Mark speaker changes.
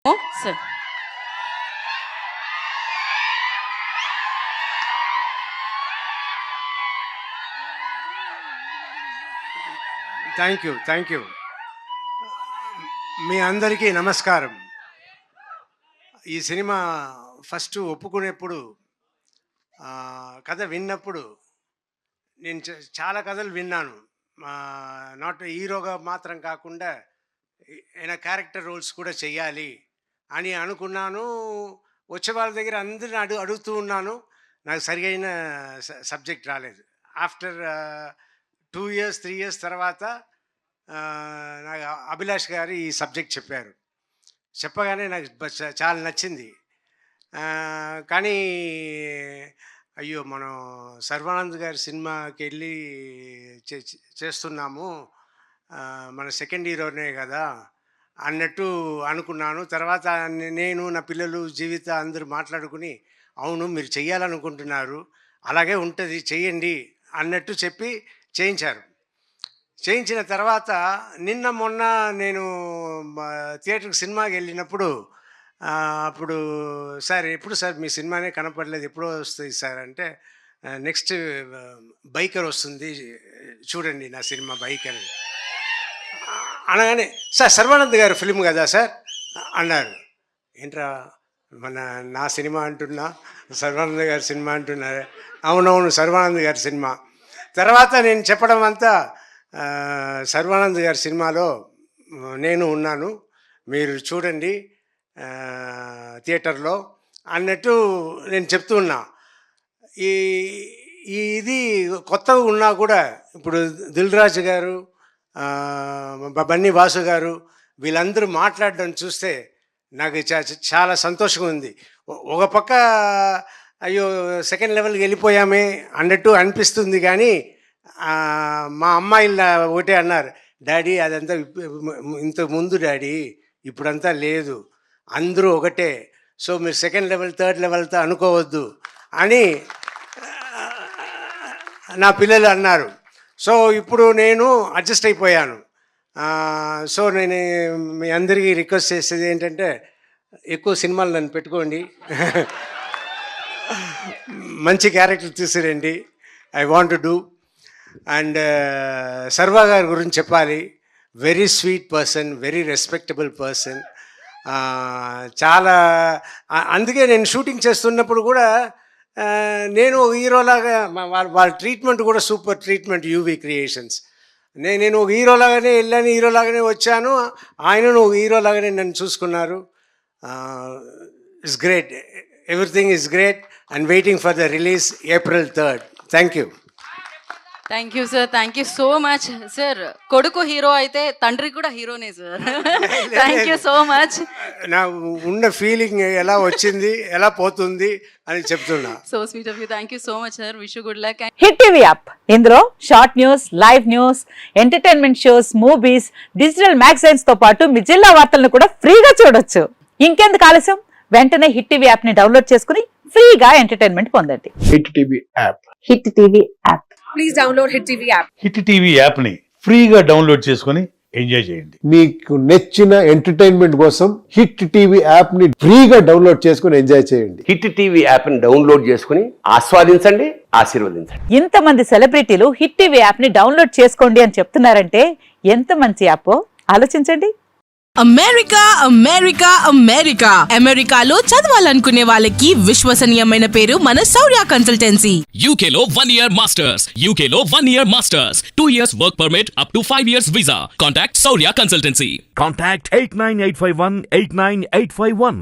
Speaker 1: Sir.
Speaker 2: Thank you. మీ అందరికీ నమస్కారం. ఈ సినిమా ఫస్ట్ ఒప్పుకునేప్పుడు కథ విన్నప్పుడు నేను చాలా కథలు విన్నాను. నాట్ హీరోగా మాత్రం కాకుండా ఏమైనా క్యారెక్టర్ రోల్స్ కూడా చెయ్యాలి అని అనుకున్నాను. వచ్చే వాళ్ళ దగ్గర అందరిని అడుగుతూ ఉన్నాను. నాకు సరియైన సబ్జెక్ట్ రాలేదు. ఆఫ్టర్ 2 years 3 years తర్వాత నాకు అభిలాష్ గారు ఈ సబ్జెక్ట్ చెప్పారు. చెప్పగానే నాకు చాలా నచ్చింది. కానీ అయ్యో, మనం సర్వానంద్ గారి సినిమాకి వెళ్ళి చేస్తున్నాము, మన సెకండ్ హీరోనే కదా అన్నట్టు అనుకున్నాను. తర్వాత నేను, నా పిల్లలు, జీవిత అందరూ మాట్లాడుకుని, అవును మీరు చెయ్యాలనుకుంటున్నారు, అలాగే ఉంటుంది, చెయ్యండి అన్నట్టు చెప్పి చేయించారు. చేయించిన తర్వాత నిన్న మొన్న నేను థియేటర్కి సినిమాకి వెళ్ళినప్పుడు అప్పుడు సార్ ఎప్పుడు సార్ మీ సినిమానే కనపడలేదు, ఎప్పుడో వస్తుంది సార్ అంటే, నెక్స్ట్ బైకర్ వస్తుంది చూడండి నా సినిమా బైకర్ అనగానే, సార్ సర్వానంద్ గారు ఫిల్మ్ కదా సార్ అన్నారు. ఏంట్రా నా సినిమా అంటున్నా, సర్వానంద్ గారి సినిమా అంటున్నారు. అవునవును సర్వానంద్ గారి సినిమా. తర్వాత నేను చెప్పడం అంతా, సర్వానంద్ గారి సినిమాలో నేను ఉన్నాను, మీరు చూడండి థియేటర్లో అన్నట్టు నేను చెప్తూ ఉన్నా. ఇది కొత్తగా ఉన్నా కూడా ఇప్పుడు దిల్ రాజు గారు, బన్నీ వాసు గారు వీళ్ళందరూ మాట్లాడడం చూస్తే నాకు చాలా సంతోషంగా ఉంది. ఒక పక్క అయ్యో సెకండ్ లెవెల్కి వెళ్ళిపోయామే అన్నట్టు అనిపిస్తుంది. కానీ మా అమ్మాయిలు ఒకటే అన్నారు, డాడీ అదంతా ఇంతకు ముందు డాడీ, ఇప్పుడంతా లేదు, అందరూ ఒకటే, సో మీరు సెకండ్ లెవెల్ థర్డ్ లెవెల్తో అనుకోవద్దు అని నా పిల్లలు అన్నారు. సో ఇప్పుడు నేను అడ్జస్ట్ అయిపోయాను. సో నేను మీ అందరికీ రిక్వెస్ట్ చేసేది ఏంటంటే, ఎక్కువ సినిమాలు నన్ను పెట్టుకోండి, మంచి క్యారెక్టర్ తీసుకురండి, I want to do. And Sarva గారి గురించి చెప్పాలి, very sweet person, very respectable person. చాలా అందుకే నేను షూటింగ్ చేస్తున్నప్పుడు కూడా నేను హీరోలాగా వాళ్ళ ట్రీట్మెంట్ కూడా సూపర్ ట్రీట్మెంట్, యూవీ క్రియేషన్స్. నేను ఒక హీరోలాగానే వెళ్ళాను, హీరోలాగానే వచ్చాను, ఆయనను ఒక హీరోలాగానే నన్ను చూసుకున్నారు. It's great, everything is great and waiting for the release April 3rd. Thank you.
Speaker 1: Thank you sir, thank you so much sir. కొడుకు హీరో అయితే తండ్రి కూడా హీరోనే సార్. Thank you so much.
Speaker 2: నా ఉన్న ఫీలింగ్ ఎలా వచ్చింది, ఎలా పోతుంది అని చెప్తున్నా.
Speaker 1: So sweet of you. Thank you so much sir. Wish you good luck.
Speaker 3: Hit TV app, ఇందులో short news, live news, entertainment shows, movies, digital magazines తో పాటు మీ జిల్లా వార్తలను కూడా ఫ్రీగా చూడొచ్చు. ఇంకెందుకు ఆలస్యం, వెంటనే హిట్ టీవీ యాప్ ని డౌన్లోడ్ చేసుకుని ఫ్రీగా ఎంటర్టైన్మెంట్ పొందండి.
Speaker 4: Hit TV app.
Speaker 3: Hit TV app.
Speaker 5: Please download hit TV app.
Speaker 6: Hit TV app ని ఫ్రీగా డౌన్లోడ్ చేసుకుని ఎంజాయ్ చేయండి.
Speaker 4: మీకు నచ్చిన ఎంటర్టైన్మెంట్ కోసం హిట్ టీవీ యాప్ ని ఫ్రీగా డౌన్లోడ్ చేసుకుని ఎంజాయ్ చేయండి.
Speaker 7: హిట్ టీవీ యాప్ ని డౌన్లోడ్ చేసుకుని ఆస్వాదించండి, ఆశీర్వదించండి.
Speaker 3: ఇంతమంది సెలబ్రిటీలు హిట్ టీవీ యాప్ ని డౌన్లోడ్ చేసుకోండి అని చెప్తున్నారంటే ఎంత మంచి యాప్ ఆలోచించండి.
Speaker 5: అమెరికా అమెరికా అమెరికా అమెరికాలో చదవాలనుకునే వాళ్ళకి విశ్వసనీయమైన పేరు మన శౌర్య కన్సల్టెన్సీ.
Speaker 8: UK లో 1 year masters, UK లో 1 year masters, 2 years work permit up to 5 years visa. Contact Saurya Consultancy.
Speaker 9: Contact 89851 89851.